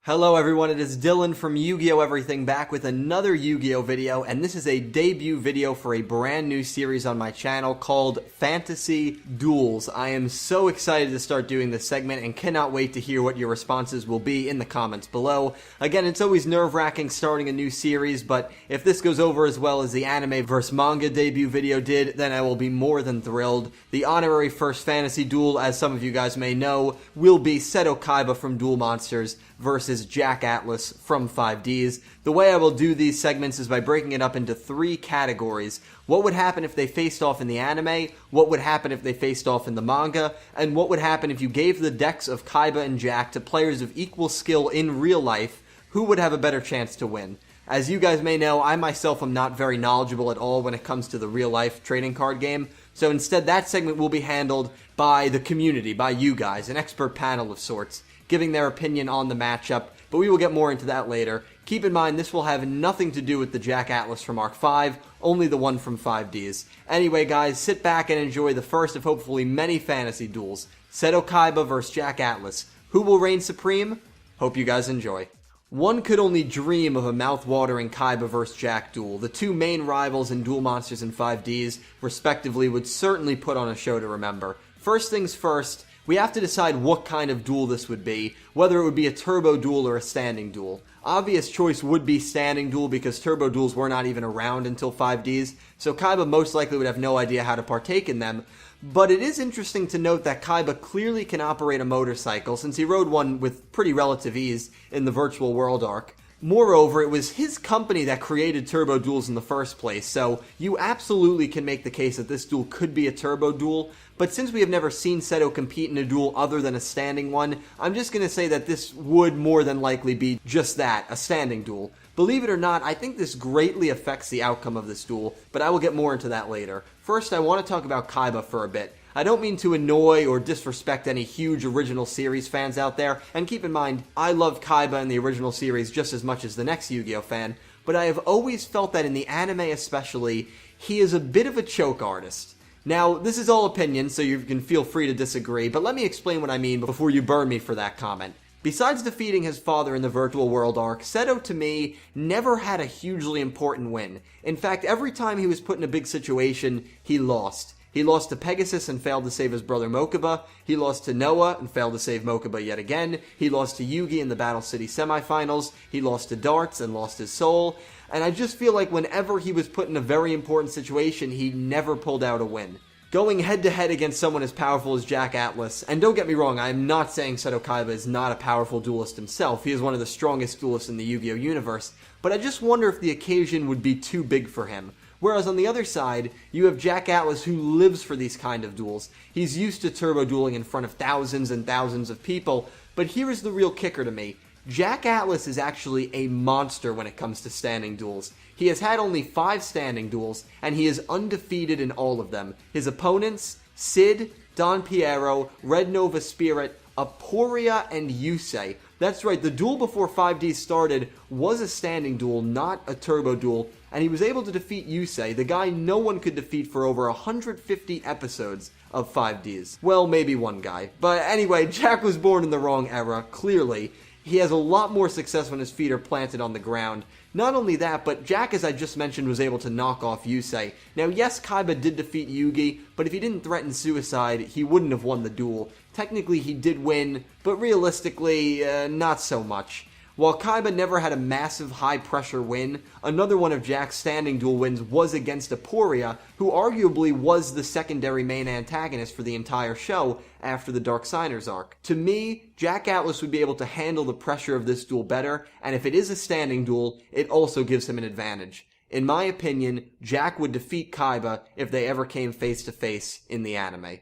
Hello everyone, it is Dylan from Yu-Gi-Oh! Everything back with another Yu-Gi-Oh! Video, and this is a debut video for a brand new series on my channel called Fantasy Duels. I am so excited to start doing this segment and cannot wait to hear what your responses will be in the comments below. Again, it's always nerve-wracking starting a new series, but if this goes over as well as the anime vs. manga debut video did, then I will be more than thrilled. The honorary first fantasy duel, as some of you guys may know, will be Seto Kaiba from Duel Monsters versus Jack Atlas from 5Ds. The way I will do these segments is by breaking it up into three categories. What would happen if they faced off in the anime, what would happen if they faced off in the manga, and what would happen if you gave the decks of Kaiba and Jack to players of equal skill in real life, who would have a better chance to win. As you guys may know, I myself am not very knowledgeable at all when it comes to the real-life trading card game, so instead that segment will be handled by the community, by you guys, an expert panel of sorts, giving their opinion on the matchup, but we will get more into that later. Keep in mind, this will have nothing to do with the Jack Atlas from Arc 5, only the one from 5Ds. Anyway, guys, sit back and enjoy the first of hopefully many fantasy duels. Seto Kaiba vs. Jack Atlas. Who will reign supreme? Hope you guys enjoy. One could only dream of a mouth-watering Kaiba vs. Jack duel. The two main rivals in Duel Monsters and 5Ds, respectively, would certainly put on a show to remember. First things first, we have to decide what kind of duel this would be, whether it would be a turbo duel or a standing duel. Obvious choice would be standing duel because turbo duels were not even around until 5Ds, so Kaiba most likely would have no idea how to partake in them. But it is interesting to note that Kaiba clearly can operate a motorcycle since he rode one with pretty relative ease in the Virtual World arc. Moreover, it was his company that created turbo duels in the first place, so you absolutely can make the case that this duel could be a turbo duel, but since we have never seen Seto compete in a duel other than a standing one, I'm just going to say that this would more than likely be just that, a standing duel. Believe it or not, I think this greatly affects the outcome of this duel, but I will get more into that later. First, I want to talk about Kaiba for a bit. I don't mean to annoy or disrespect any huge original series fans out there, and keep in mind, I love Kaiba in the original series just as much as the next Yu-Gi-Oh fan, but I have always felt that in the anime especially, he is a bit of a choke artist. Now, this is all opinion, so you can feel free to disagree, but let me explain what I mean before you burn me for that comment. Besides defeating his father in the Virtual World arc, Seto, to me, never had a hugely important win. In fact, every time he was put in a big situation, he lost. He lost to Pegasus and failed to save his brother Mokuba. He lost to Noah and failed to save Mokuba yet again. He lost to Yugi in the Battle City semifinals. He lost to Darts and lost his soul. And I just feel like whenever he was put in a very important situation, he never pulled out a win. Going head-to-head against someone as powerful as Jack Atlas, and don't get me wrong, I am not saying Seto Kaiba is not a powerful duelist himself. He is one of the strongest duelists in the Yu-Gi-Oh! Universe, but I just wonder if the occasion would be too big for him. Whereas on the other side, you have Jack Atlas who lives for these kind of duels. He's used to turbo dueling in front of thousands and thousands of people, but here is the real kicker to me. Jack Atlas is actually a monster when it comes to standing duels. He has had only 5 standing duels, and he is undefeated in all of them. His opponents, Sid, Don Piero, Red Nova Spirit, Aporia, and Yusei. That's right, the duel before 5D started was a standing duel, not a turbo duel, and he was able to defeat Yusei, the guy no one could defeat for over 150 episodes of 5Ds. Well, maybe one guy. But anyway, Jack was born in the wrong era, clearly. He has a lot more success when his feet are planted on the ground. Not only that, but Jack, as I just mentioned, was able to knock off Yusei. Now, yes, Kaiba did defeat Yugi, but if he didn't threaten suicide, he wouldn't have won the duel. Technically, he did win, but realistically, not so much. While Kaiba never had a massive high-pressure win, another one of Jack's standing duel wins was against Aporia, who arguably was the secondary main antagonist for the entire show after the Dark Signers arc. To me, Jack Atlas would be able to handle the pressure of this duel better, and if it is a standing duel, it also gives him an advantage. In my opinion, Jack would defeat Kaiba if they ever came face-to-face in the anime.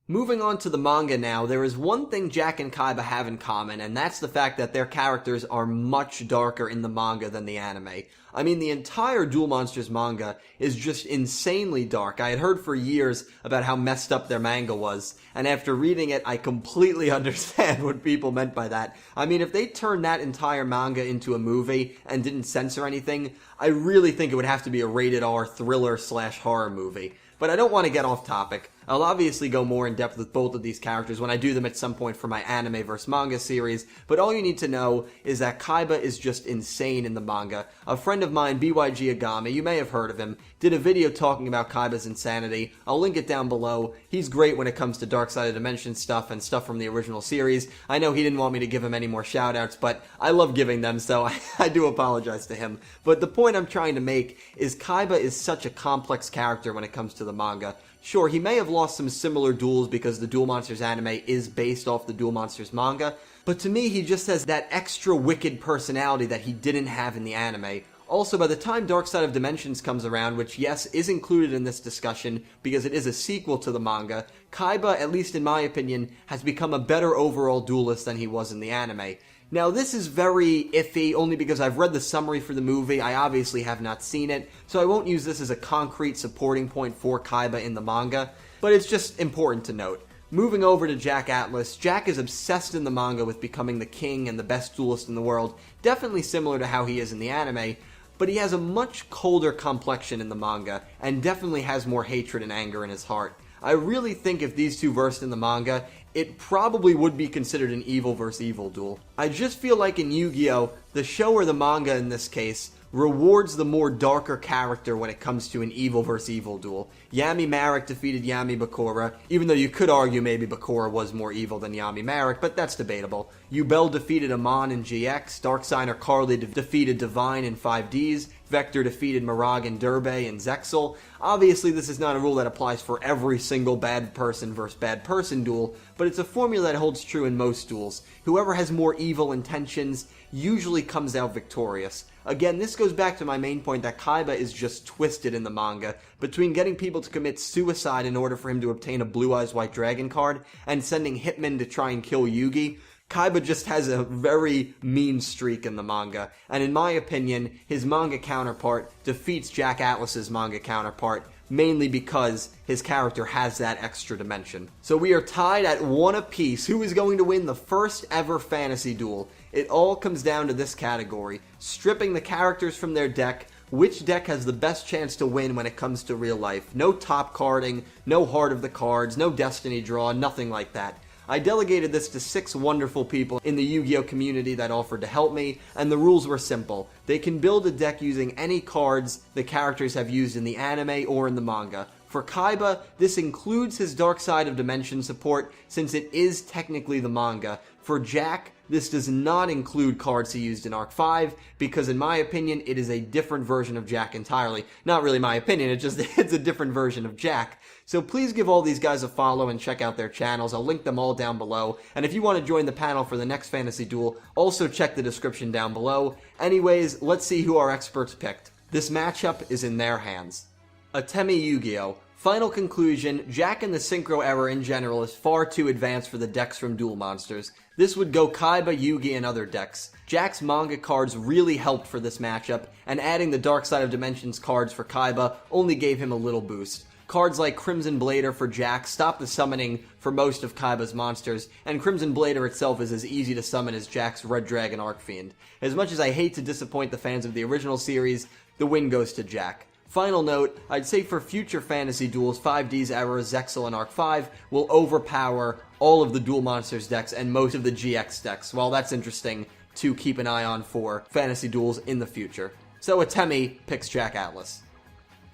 Moving on to the manga now, there is one thing Jack and Kaiba have in common, and that's the fact that their characters are much darker in the manga than the anime. I mean, the entire Duel Monsters manga is just insanely dark. I had heard for years about how messed up their manga was, and after reading it, I completely understand what people meant by that. I mean, if they turned that entire manga into a movie and didn't censor anything, I really think it would have to be a rated R thriller/horror movie. But I don't want to get off topic. I'll obviously go more in depth with both of these characters when I do them at some point for my anime vs. manga series, but all you need to know is that Kaiba is just insane in the manga. A friend of mine, BYG Agami, you may have heard of him, did a video talking about Kaiba's insanity. I'll link it down below. He's great when it comes to Dark Side of Dimension stuff and stuff from the original series. I know he didn't want me to give him any more shoutouts, but I love giving them, so I do apologize to him. But the point I'm trying to make is Kaiba is such a complex character when it comes to the manga. Sure, he may have lost some similar duels because the Duel Monsters anime is based off the Duel Monsters manga, but to me he just has that extra wicked personality that he didn't have in the anime. Also, by the time Dark Side of Dimensions comes around, which yes, is included in this discussion because it is a sequel to the manga, Kaiba, at least in my opinion, has become a better overall duelist than he was in the anime. Now, this is very iffy, only because I've read the summary for the movie. I obviously have not seen it, so I won't use this as a concrete supporting point for Kaiba in the manga, but it's just important to note. Moving over to Jack Atlas, Jack is obsessed in the manga with becoming the king and the best duelist in the world, definitely similar to how he is in the anime, but he has a much colder complexion in the manga, and definitely has more hatred and anger in his heart. I really think if these two versed in the manga, it probably would be considered an evil versus evil duel. I just feel like in Yu-Gi-Oh!, the show or the manga in this case, rewards the more darker character when it comes to an evil versus evil duel. Yami Marik defeated Yami Bakura, even though you could argue maybe Bakura was more evil than Yami Marik, but that's debatable. Yubel defeated Amon in GX, Darksigner Carly defeated Divine in 5Ds, Vector defeated Mirage and Durbe in Zexal. Obviously, this is not a rule that applies for every single bad person versus bad person duel, but it's a formula that holds true in most duels. Whoever has more evil intentions usually comes out victorious. Again, this goes back to my main point that Kaiba is just twisted in the manga, between getting people to commit suicide in order for him to obtain a Blue Eyes White Dragon card, and sending hitmen to try and kill Yugi. Kaiba just has a very mean streak in the manga, and in my opinion, his manga counterpart defeats Jack Atlas's manga counterpart, mainly because his character has that extra dimension. So we are tied at 1 apiece. Who is going to win the first ever fantasy duel? It all comes down to this category: stripping the characters from their deck. Which deck has the best chance to win when it comes to real life? No top carding, no heart of the cards, no destiny draw, nothing like that. I delegated this to 6 wonderful people in the Yu-Gi-Oh! Community that offered to help me, and the rules were simple. They can build a deck using any cards the characters have used in the anime or in the manga. For Kaiba, this includes his Dark Side of Dimension support, since it is technically the manga. For Jack, this does not include cards he used in Arc 5, because in my opinion, it is a different version of Jack entirely. Not really my opinion, it's a different version of Jack. So please give all these guys a follow and check out their channels. I'll link them all down below. And if you want to join the panel for the next fantasy duel, also check the description down below. Anyways, let's see who our experts picked. This matchup is in their hands. Atemi Yu-Gi-Oh! Final conclusion, Jack in the Synchro era in general is far too advanced for the decks from Duel Monsters. This would go Kaiba, Yugi, and other decks. Jack's manga cards really helped for this matchup, and adding the Dark Side of Dimensions cards for Kaiba only gave him a little boost. Cards like Crimson Blader for Jack stop the summoning for most of Kaiba's monsters, and Crimson Blader itself is as easy to summon as Jack's Red Dragon Arcfiend. As much as I hate to disappoint the fans of the original series, the win goes to Jack. Final note, I'd say for future fantasy duels, 5D's era, Zexal, and Arc 5 will overpower all of the Duel Monsters decks and most of the GX decks. While that's interesting to keep an eye on for fantasy duels in the future. So Atemi picks Jack Atlas.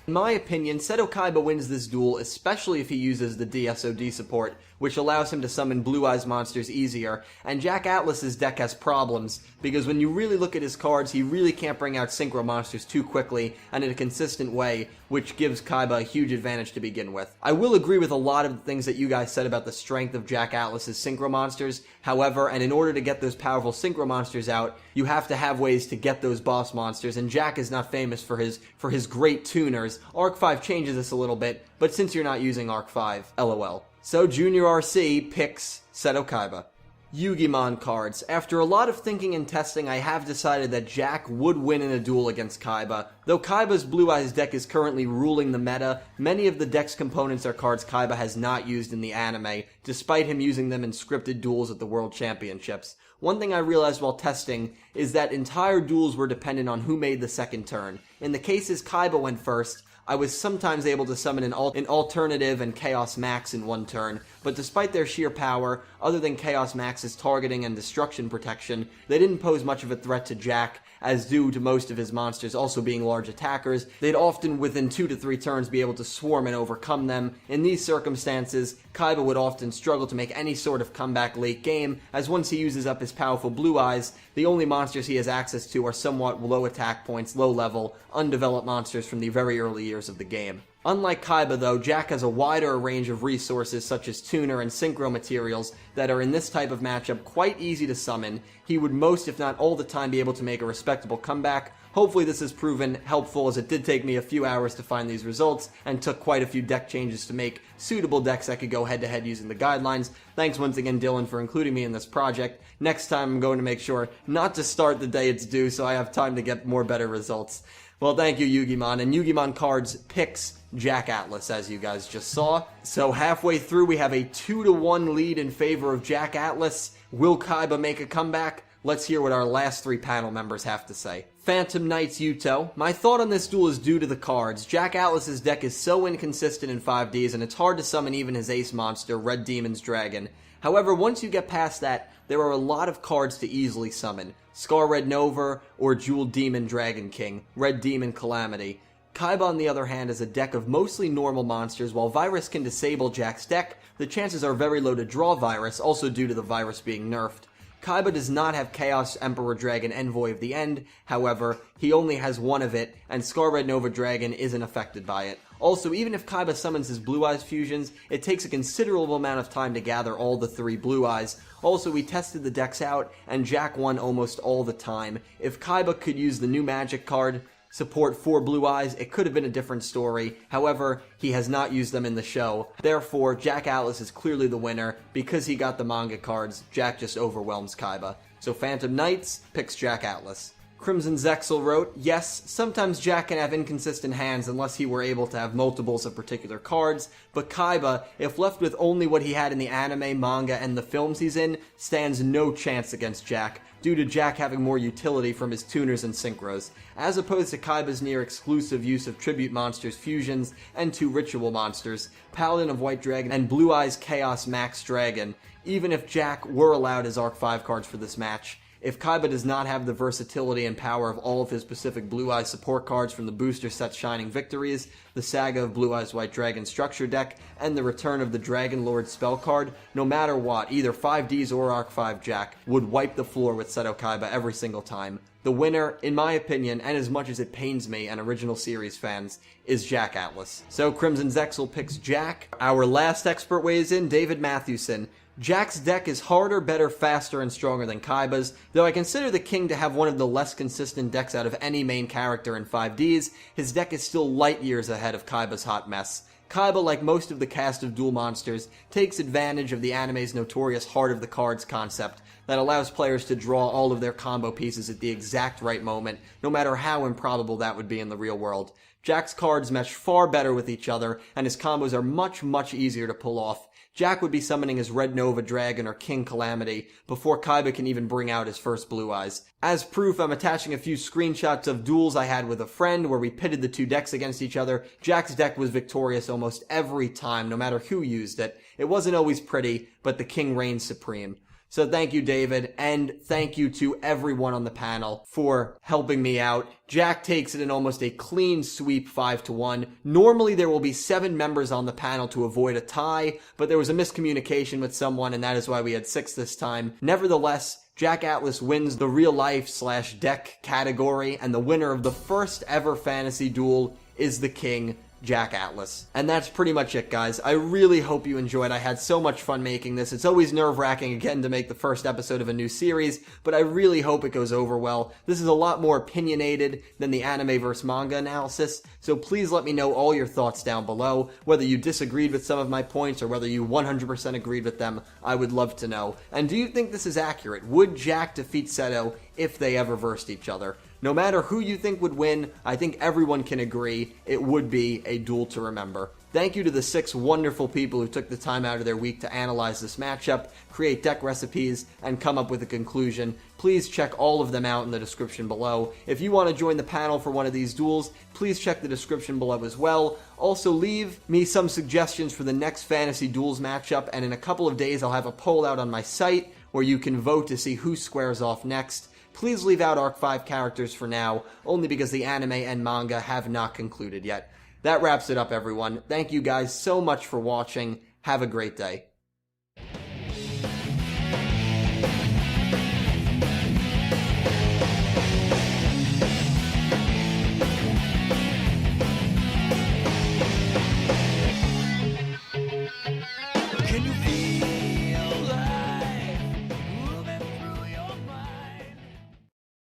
In my opinion, Seto Kaiba wins this duel, especially if he uses the DSOD support, which allows him to summon Blue Eyes monsters easier, and Jack Atlas's deck has problems, because when you really look at his cards, he really can't bring out Synchro monsters too quickly and in a consistent way, which gives Kaiba a huge advantage to begin with. I will agree with a lot of the things that you guys said about the strength of Jack Atlas's Synchro monsters, however, and in order to get those powerful Synchro monsters out, you have to have ways to get those boss monsters, and Jack is not famous for his great tuners. Arc 5 changes this a little bit, but since you're not using Arc 5, LOL. So Junior RC picks Seto Kaiba. Yu-Gi-Mon cards. After a lot of thinking and testing, I have decided that Jack would win in a duel against Kaiba. Though Kaiba's Blue Eyes deck is currently ruling the meta, many of the deck's components are cards Kaiba has not used in the anime, despite him using them in scripted duels at the World Championships. One thing I realized while testing is that entire duels were dependent on who made the second turn. In the cases Kaiba went first, I was sometimes able to summon an alternative and Chaos Max in one turn, but despite their sheer power, other than Chaos Max's targeting and destruction protection, they didn't pose much of a threat to Jack, as due to most of his monsters also being large attackers, they'd often within 2 to 3 turns be able to swarm and overcome them. In these circumstances, Kaiba would often struggle to make any sort of comeback late game, as once he uses up his powerful blue eyes, the only monsters he has access to are somewhat low attack points, low level, undeveloped monsters from the very early years of the game. Unlike Kaiba though, Jack has a wider range of resources such as tuner and synchro materials that are in this type of matchup quite easy to summon. He would most if not all the time be able to make a respectable comeback. Hopefully this has proven helpful, as it did take me a few hours to find these results and took quite a few deck changes to make suitable decks that could go head to head using the guidelines. Thanks once again Dylan for including me in this project. Next time I'm going to make sure not to start the day it's due so I have time to get more better results. Well, thank you, Yugimon. And Yugimon Cards picks Jack Atlas, as you guys just saw. So halfway through, we have a 2-1 lead in favor of Jack Atlas. Will Kaiba make a comeback? Let's hear what our last 3 panel members have to say. Phantom Knights Yuto. My thought on this duel is due to the cards. Jack Atlas's deck is so inconsistent in 5Ds, and it's hard to summon even his ace monster, Red Demon's Dragon. However, once you get past that, there are a lot of cards to easily summon. Scar Red Nova or Jewel Demon Dragon King, Red Demon Calamity. Kaiba, on the other hand, is a deck of mostly normal monsters. While Virus can disable Jack's deck, the chances are very low to draw Virus, also due to the Virus being nerfed. Kaiba does not have Chaos Emperor Dragon Envoy of the End, however, he only has one of it, and Scar Red Nova Dragon isn't affected by it. Also, even if Kaiba summons his Blue Eyes fusions, it takes a considerable amount of time to gather all the 3 Blue Eyes. Also, we tested the decks out, and Jack won almost all the time. If Kaiba could use the new magic card, support 4 Blue Eyes, it could have been a different story. However, he has not used them in the show. Therefore, Jack Atlas is clearly the winner. Because he got the manga cards, Jack just overwhelms Kaiba. So Phantom Knights picks Jack Atlas. Crimson Zexel wrote, yes, sometimes Jack can have inconsistent hands unless he were able to have multiples of particular cards, but Kaiba, if left with only what he had in the anime, manga, and the films he's in, stands no chance against Jack, due to Jack having more utility from his tuners and synchros, as opposed to Kaiba's near-exclusive use of tribute monsters, fusions, and 2 ritual monsters, Paladin of White Dragon and Blue Eyes Chaos Max Dragon. Even if Jack were allowed his Arc 5 cards for this match, if Kaiba does not have the versatility and power of all of his specific Blue Eyes support cards from the booster set Shining Victories, the Saga of Blue Eyes White Dragon structure deck, and the return of the Dragon Lord spell card, no matter what, either 5Ds or Arc 5 Jack would wipe the floor with Seto Kaiba every single time. The winner, in my opinion, and as much as it pains me and original series fans, is Jack Atlas. So Crimson Zexel picks Jack. Our last expert weighs in, David Matthewson. Jack's deck is harder, better, faster, and stronger than Kaiba's, though I consider the King to have one of the less consistent decks out of any main character in 5Ds, his deck is still light years ahead of Kaiba's hot mess. Kaiba, like most of the cast of duel monsters, takes advantage of the anime's notorious Heart of the Cards concept that allows players to draw all of their combo pieces at the exact right moment, no matter how improbable that would be in the real world. Jack's cards mesh far better with each other, and his combos are much easier to pull off. Jack would be summoning his Red Nova Dragon or King Calamity before Kaiba can even bring out his first Blue Eyes. As proof, I'm attaching a few screenshots of duels I had with a friend where we pitted the 2 decks against each other. Jack's deck was victorious almost every time, no matter who used it. It wasn't always pretty, but the King reigns supreme. So thank you, David, and thank you to everyone on the panel for helping me out. Jack takes it in almost a clean sweep 5-1. Normally there will be 7 members on the panel to avoid a tie, but there was a miscommunication with someone, and that is why we had 6 this time. Nevertheless, Jack Atlas wins the real life / deck category, and the winner of the first ever fantasy duel is the King, Jack Atlas. And that's pretty much it, guys. I really hope you enjoyed. I had so much fun making this. It's always nerve-wracking again to make the first episode of a new series, but I really hope it goes over well. This is a lot more opinionated than the anime versus manga analysis, so please let me know all your thoughts down below. Whether you disagreed with some of my points or whether you 100% agreed with them, I would love to know. And do you think this is accurate? Would Jack defeat Seto if they ever versed each other? No matter who you think would win, I think everyone can agree it would be a duel to remember. Thank you to the 6 wonderful people who took the time out of their week to analyze this matchup, create deck recipes, and come up with a conclusion. Please check all of them out in the description below. If you want to join the panel for one of these duels, please check the description below as well. Also, leave me some suggestions for the next Fantasy Duels matchup, and in a couple of days I'll have a poll out on my site where you can vote to see who squares off next. Please leave out Arc 5 characters for now, only because the anime and manga have not concluded yet. That wraps it up, everyone. Thank you guys so much for watching. Have a great day. Can you feel